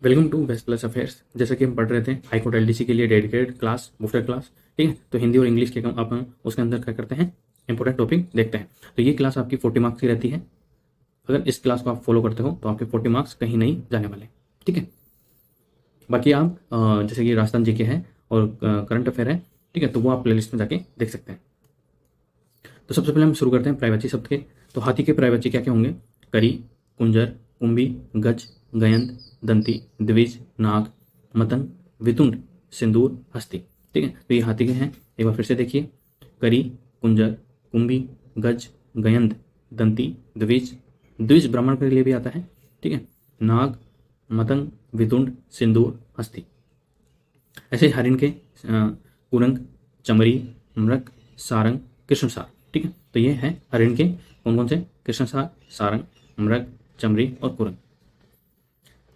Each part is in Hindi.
Welcome to best class affairs. जैसा कि हम पढ़ रहे थे हाई कोर्ट एलडीसी के लिए डेडिकेटेड क्लास, बुफर क्लास। ठीक है, तो हिंदी और इंग्लिश के अपन उसके अंदर क्या करते हैं, इंपॉर्टेंट टॉपिक देखते हैं। तो ये क्लास आपकी 40 मार्क्स की रहती है। अगर इस क्लास को आप फॉलो करते हो तो आपके 40 मार्क्स कहीं नहीं जाने वाले। ठीक है, बाकी आप जैसे कि राजस्थान जीके है और करंट अफेयर है, ठीक है, तो वो आप प्लेलिस्ट में जाके देख सकते हैं। तो सबसे पहले हम शुरू करते हैं प्रायवाची शब्द के। तो हाथी के प्रायवाची क्या क्या होंगे? करी, कुंजर, कुंभी, गज, गयंत, दंती, द्विज, नाग, मतंग, वितुंड, सिंदूर, हस्ती। ठीक है, तो ये हाथी के हैं। एक बार फिर से देखिए, करी, कुंजर, कुंभी, गज, गयंत, दंती, द्विज। द्विज ब्राह्मण के लिए भी आता है। ठीक है, नाग, मतंग, वितुंड, सिंदूर, हस्ती। ऐसे हरिण के कुरंग, चमरी, मृग, सारंग, कृष्णसार। ठीक है, तो ये है हरिण के कौन कौन से? कृष्णसार, सारंग, मृग, चमरी और कुरंग।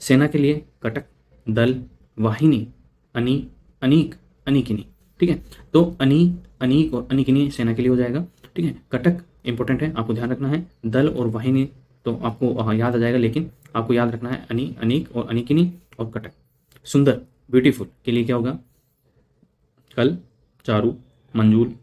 सेना के लिए कटक, दल, वाहिनी, अनी, अनीक, अनिकिनी। ठीक है, तो अनी, अनीक और अनिकिनी सेना के लिए हो जाएगा। ठीक है, कटक इंपॉर्टेंट है, आपको ध्यान रखना है। दल और वाहिनी तो आपको याद आ जाएगा, लेकिन आपको याद रखना है अनी, अनीक और अनिकिनी और कटक। सुंदर, ब्यूटीफुल के लिए क्या होगा? कल, चारु, मंजूल,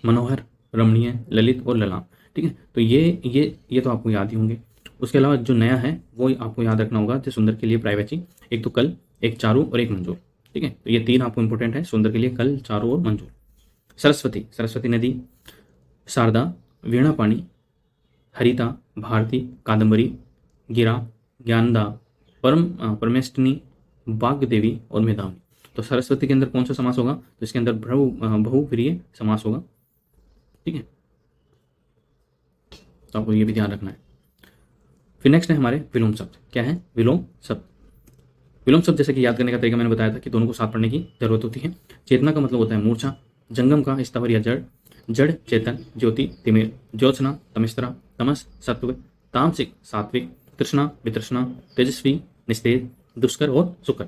मनोहर, रमणीय, ललित और ललाम। ठीक है, तो ये तो आपको याद ही होंगे। उसके अलावा जो नया है वो आपको याद रखना होगा। जो सुंदर के लिए प्राइवेची, एक तो कल, एक चारू और एक मंजूर। ठीक है, तो ये तीन आपको इंपॉर्टेंट है सुंदर के लिए, कल, चारू और मंजूर। सरस्वती, सरस्वती नदी, शारदा, वीणा पाणी, हरिता, भारती, कादम्बरी, गिरा, ज्ञानदा, परमेष्टनी, बाग्देवी और मेधावनी। तो सरस्वती के अंदर कौन सा समास होगा? तो इसके अंदर बहुव्रीहि समास होगा। ठीक है, तो आपको ये भी ध्यान रखना है। फिर नेक्स्ट है हमारे विलोम शब्द। क्या है? विलोम शब्द। विलोम शब्द जैसे कि याद करने का तरीका मैंने बताया था कि दोनों को साथ पढ़ने की जरूरत होती है। चेतना का मतलब होता है मूर्छा, जंगम का स्थावर या जड़, जड़ चेतन, ज्योति तिमिर, ज्योत्सना तमिस्रा, तमस सत्व, तामसिक सात्विक, तृष्णा वितृष्णा, तेजस्वी निस्तेज, दुष्कर और सुकर।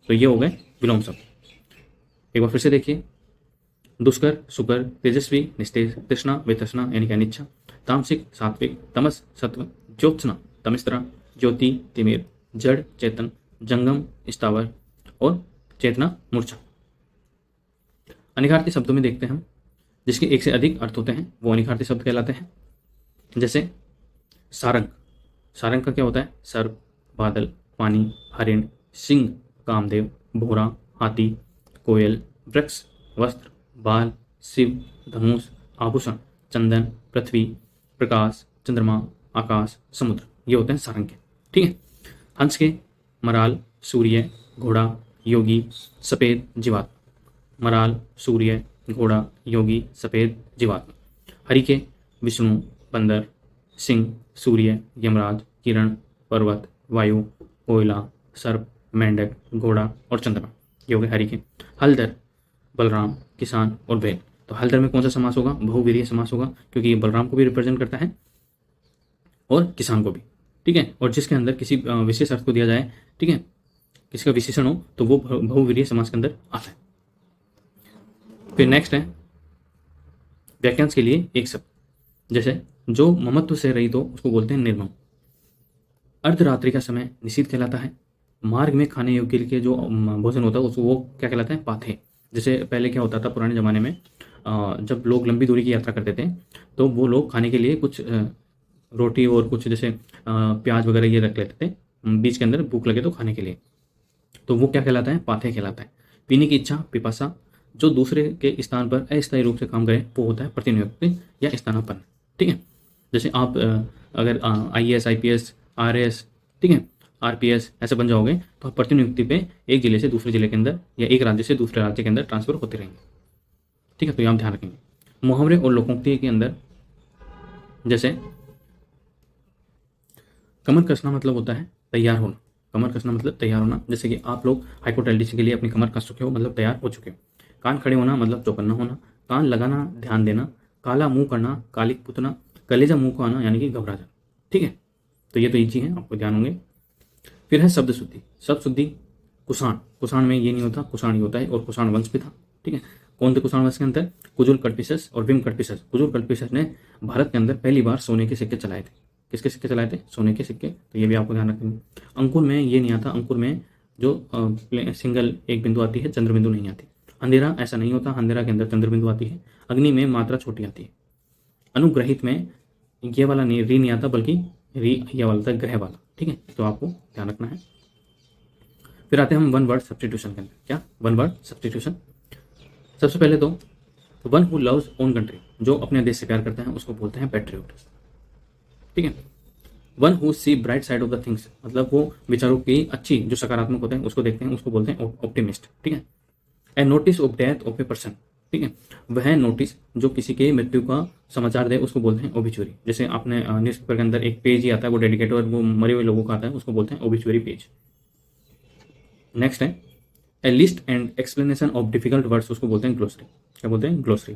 तो ये हो गए विलोम शब्द। एक बार फिर से देखिए, दुष्कर, सुकर, तेजस्वी, निस्तेज, तृष्णा वितृष्णा यानी कि अनिच्छा, तामसिक सात्विक, तमस सत्व, ज्योत्सना तमिस्रा, ज्योति तिमिर, जड़ चेतन, जंगम स्थावर और चेतना मूर्छा। अनिखार्थी शब्दों में देखते हैं हम, जिसके एक से अधिक अर्थ होते हैं वो अनिखार्थी शब्द कहलाते हैं। जैसे सारंग, सारंग का क्या होता है? सर्प, बादल, पानी, हरिण, सिंह, कामदेव, भोरा, हाथी, कोयल, वृक्ष, वस्त्र, बाल, शिव, धनुष, आभूषण, चंदन, पृथ्वी, प्रकाश, चंद्रमा, आकाश, समुद्र। ये होते हैं सारंग के। ठीक है, हंस के मराल, सूर्य, घोड़ा, योगी, सफेद, जीवात्मा। मराल, सूर्य, घोड़ा, योगी, सफेद, जीवात्मा। हरि के विष्णु, बंदर, सिंह, सूर्य, यमराज, किरण, पर्वत, वायु, कोयला, सर्प, मेंढक, घोड़ा और चंद्रमा। ये हो गए हरि के। हलधर, बलराम, किसान और बैल। तो हलधर में कौन सा समास होगा? बहुवीर्य समास होगा, क्योंकि ये बलराम को भी रिप्रेजेंट करता है और किसान को भी। ठीक है, और जिसके अंदर किसी विशेष अर्थ को दिया जाए, ठीक है, किसी का विशेषण हो, तो वो बहुवीर्य समास के अंदर आता है। फिर नेक्स्ट है वाक्यांश के लिए एक शब्द। जैसे जो ममत्व से रहित हो उसको बोलते हैं निर्मम। अर्धरात्रि का समय निषिद्ध कहलाता है। मार्ग में खाने योग्य के जो भोजन होता है उसको वो क्या कहलाता है? पाथे। जैसे पहले क्या होता था पुराने ज़माने में, जब लोग लंबी दूरी की यात्रा करते थे तो वो लोग खाने के लिए कुछ रोटी और कुछ जैसे प्याज वगैरह ये रख लेते थे बीच के अंदर, भूख लगे तो खाने के लिए। तो वो क्या कहलाता है? पाथे कहलाता है। पीने की इच्छा, पिपासा। जो दूसरे के स्थान पर अस्थायी रूप से काम करे वो होता है प्रतिनियुक्ति या स्थानापन्न। ठीक है, जैसे आप अगर IAS, IPS, RS, ठीक है, RPS ऐसे बन जाओगे तो आप प्रतिनियुक्ति पे एक जिले से दूसरे जिले के अंदर या एक राज्य से दूसरे राज्य के अंदर ट्रांसफर होते रहेंगे। ठीक है, तो ये आप ध्यान रखेंगे। मुहावरे और लोकोक्ति के अंदर जैसे कमर कसना मतलब होता है तैयार होना। कमर कसना मतलब तैयार होना। जैसे कि आप लोग हाईकोर्ट एलडीसी के लिए अपनी कमर कस चुके हो, मतलब तैयार हो चुके हो। कान खड़े होना मतलब चौकन्ना होना। कान लगाना, ध्यान देना। काला मुंह करना, कालिक पुतना। कलेजा मुंह को आना यानी कि घबरा जाना। ठीक है, तो ये तो ईजी है, आपको ध्यान होंगे। फिर है शब्द शुद्धि। शब्द शुद्धि, कुषाण। कुषाण में ये नहीं होता, कुषाण ही होता है, और कुषाण वंश भी था। ठीक है, कौन थे कुषाण वंश के अंदर? कुजुल कल्पिशस और विम कल्पिशस। कुजुल कल्पिशस ने भारत के अंदर पहली बार सोने के सिक्के चलाए थे। किसके सिक्के चलाए थे? सोने के सिक्के। तो ये भी आपको ध्यान रखेंगे। अंकुर में ये नहीं आता, अंकुर में जो सिंगल एक बिंदु आती है, चंद्र बिंदु नहीं आती। अंधेरा ऐसा नहीं होता, अंधेरा के अंदर चंद्र बिंदु आती है। अग्नि में मात्रा छोटी आती है। अनुग्रहित में ये वाला नहीं, री नहीं आता, बल्कि री ये वाला था, ग्रह वाला। ठीक है, तो आपको ध्यान रखना है। फिर आते हैं हम वन वर्ड सब्सटीट्यूशन के अंदर। क्या? One word substitution. सबसे पहले तो one who loves own country, जो अपने देश से प्यार करते हैं उसको बोलते हैं पैट्रियोट। ठीक है। One who see bright side of the things, मतलब वो विचारों की अच्छी जो सकारात्मक होते हैं उसको देखते हैं, उसको बोलते हैं ऑप्टिमिस्ट। ठीक है। A notice of death of a person, ठीक है, वह नोटिस जो किसी के मृत्यु का समाचार दे उसको बोलते हैं ओबिचुअरी। जैसे आपने न्यूज़पेपर के अंदर एक पेज ही आता है वो डेडिकेटेड और वो मरे हुए लोगों का आता है, उसको बोलते हैं ओबिचुअरी पेज। नेक्स्ट है a list and explanation of difficult words, उसको बोलते हैं ग्लोसरी। क्या बोलते हैं? Glossary.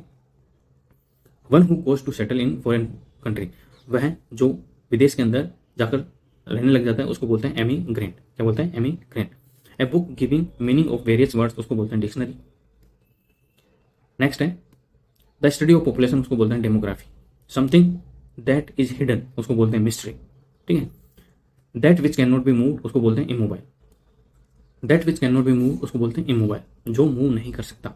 One who goes to settle in foreign country, वह जो विदेश के अंदर जाकर रहने लग जाता है उसको बोलते हैं एमिग्रेंट। क्या बोलते हैं? Emigrant. A book giving meaning of various words, उसको बोलते हैं डिक्शनरी। नेक्स्ट है द स्टडी ऑफ पॉपुलेशन, उसको बोलते हैं demography. Something that is hidden, उसको बोलते हैं मिस्ट्री। ठीक है। That which can not be move, उसको बोलते हैं immobile. That which can not be move, उसको बोलते हैं इमोबाइल, जो मूव नहीं कर सकता।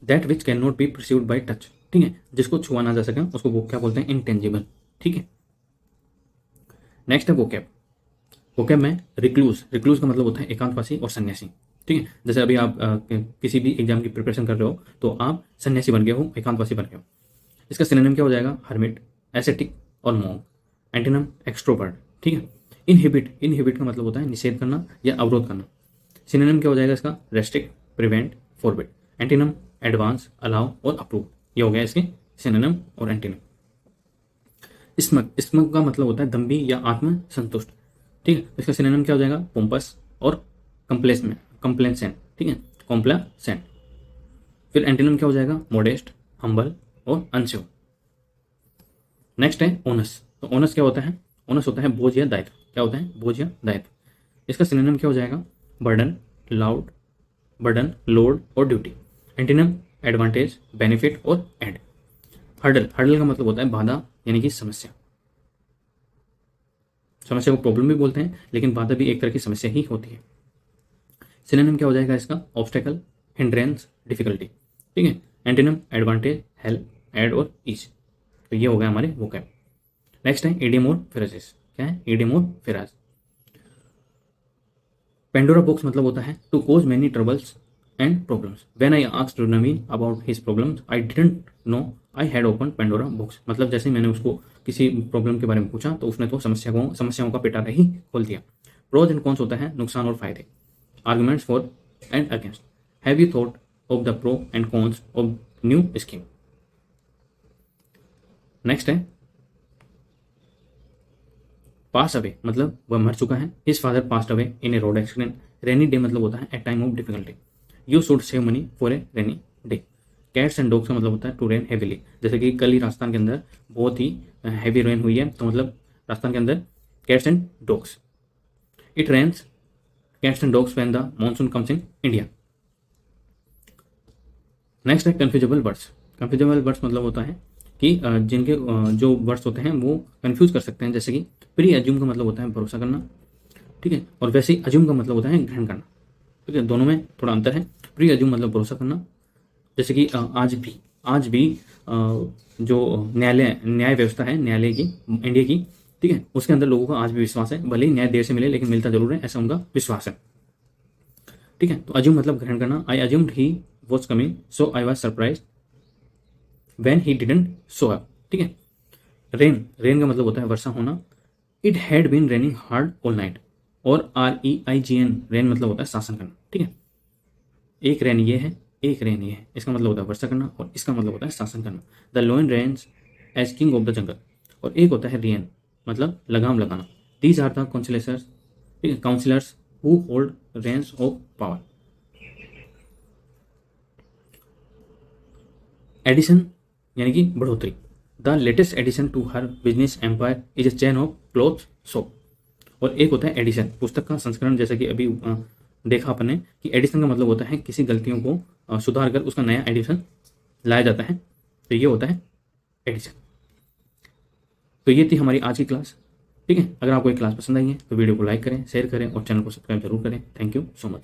That which can not be perceived bye touch, ठीक है, जिसको छुआ ना जा सके उसको वो क्या बोलते हैं? इनटेंजिबल। ठीक है। नेक्स्ट है वोकैब। वोकैब में रिक्लूज, रिक्लूज का मतलब होता है एकांतवासी और सन्यासी। ठीक है। जैसे अभी आप किसी भी एग्जाम की प्रिपरेशन कर रहे हो तो आप सन्यासी बन गए हो, एकांतवासी बन गए हो। इसका सिनोनिम क्या हो जाएगा? हर्मिट, एसेटिक और मॉन्क। Antonym extrovert. ठीक है। इनहिबिट, इनहिबिट का मतलब होता है निषेध करना या अवरोध करना। सिनोनिम क्या हो जाएगा इसका? Restrict, prevent, forbid. Antonym advance, allow और अप्रूव। ये हो गया इसके सिनोनिम और एंटीनम। स्मग, स्मग का मतलब होता है दम्भी या आत्म संतुष्ट। ठीक है। इसका सिनोनिम क्या हो जाएगा? पोम्पस और कंप्लेसेंट, कंप्लेसेंट। ठीक है, कॉम्प्लासेंट। फिर एंटीनम क्या हो जाएगा? मोडेस्ट, हम्बल और अनश्योर। नेक्स्ट है ओनस। तो ओनस क्या होता है? ओनस होता है बोझ या दायित्व। क्या होता है? बोझ या दायित्व। इसका सिनोनिम क्या हो जाएगा? बर्डन, लाउड, बर्डन, लोड और ड्यूटी। एंटीनम एडवांटेज, बेनिफिट और एड। हर्डल, हर्डल का मतलब होता है बाधा यानी कि समस्या। समस्या को प्रॉब्लम भी बोलते हैं, लेकिन बाधा भी एक तरह की समस्या ही होती है। सिनोनिम क्या हो जाएगा इसका? Obstacle, hindrance, difficulty. ठीक है। एंटीनम एडवांटेज, हेल्प, एड और ईज। तो ये हो गया हमारे वोकैब। नेक्स्ट है इडियम और फ्रेजेस। क्या है? इडियम और फ्रेज। पेंडोरा बॉक्स मतलब होता है to cause many troubles and problems. When I asked Naveen about his problems I didn't know I had open Pandora box. मतलब जैसे मैंने उसको किसी प्रॉब्लम के बारे में पूछा तो उसने तो समस्याओं का पिटारा ही खोल दिया। प्रोज एंड कॉन्स होता है नुकसान और फायदे। Arguments for and against. Have you thought of the pro and cons of new scheme. Next है पास अवे, मतलब वह मर चुका है। His father passed away in A road accident. Rainy day मतलब होता है ए time of difficulty. You should save money for a rainy day. Cats and dogs का मतलब होता है टू रेन हेवीली। जैसे कि कल ही राजस्थान के अंदर बहुत ही हैवी रेन हुई है, तो मतलब राजस्थान के अंदर cats and dogs. It rains cats and dogs when the monsoon comes in India. Next है कन्फ्यूजेबल वर्ड्स। कन्फ्यूजेबल वर्ड्स मतलब होता है कि जिनके जो वर्ड्स होते हैं वो कंफ्यूज कर सकते हैं। जैसे कि प्री अज्यूम का मतलब होता है भरोसा करना। ठीक है। और वैसे ही अज्यूम का मतलब होता है ग्रहण करना। ठीक है, दोनों में थोड़ा अंतर है। प्री अज्यूम मतलब भरोसा करना। जैसे कि आज भी जो न्याय व्यवस्था है न्यायालय की इंडिया की, ठीक है, उसके अंदर लोगों का आज भी विश्वास है। भले ही न्याय देर से मिले लेकिन मिलता जरूर है, ऐसा उनका विश्वास है। ठीक है। तो अज्यूम मतलब ग्रहण करना। I assumed he was coming so I was surprise when he didn't show up. ठीक है। रेन, रेन का मतलब होता है वर्षा होना। It had been raining hard all night. और REIGN, रेन मतलब होता है शासन करना। ठीक है। एक रेन ये है, एक रेन ये है, इसका मतलब होता है वर्षा करना और इसका मतलब होता है शासन करना। The lion reigns as king of the jungle. और एक होता है रियन, मतलब लगाम लगाना। दीज आर द काउंसिलर्स, ठीक है, councillors who hold reins of power. Addition यानी कि बढ़ोतरी। The latest addition to her business empire is a chain of cloth shop. और एक होता है एडिशन, पुस्तक का संस्करण। जैसे कि अभी देखा आपने कि एडिशन का मतलब होता है किसी गलतियों को सुधार कर उसका नया एडिशन लाया जाता है, तो ये होता है एडिशन। तो ये थी हमारी आज की क्लास। ठीक है, अगर आपको ये क्लास पसंद आई है तो वीडियो को लाइक करें, शेयर करें और चैनल को सब्सक्राइब जरूर करें। Thank you so much.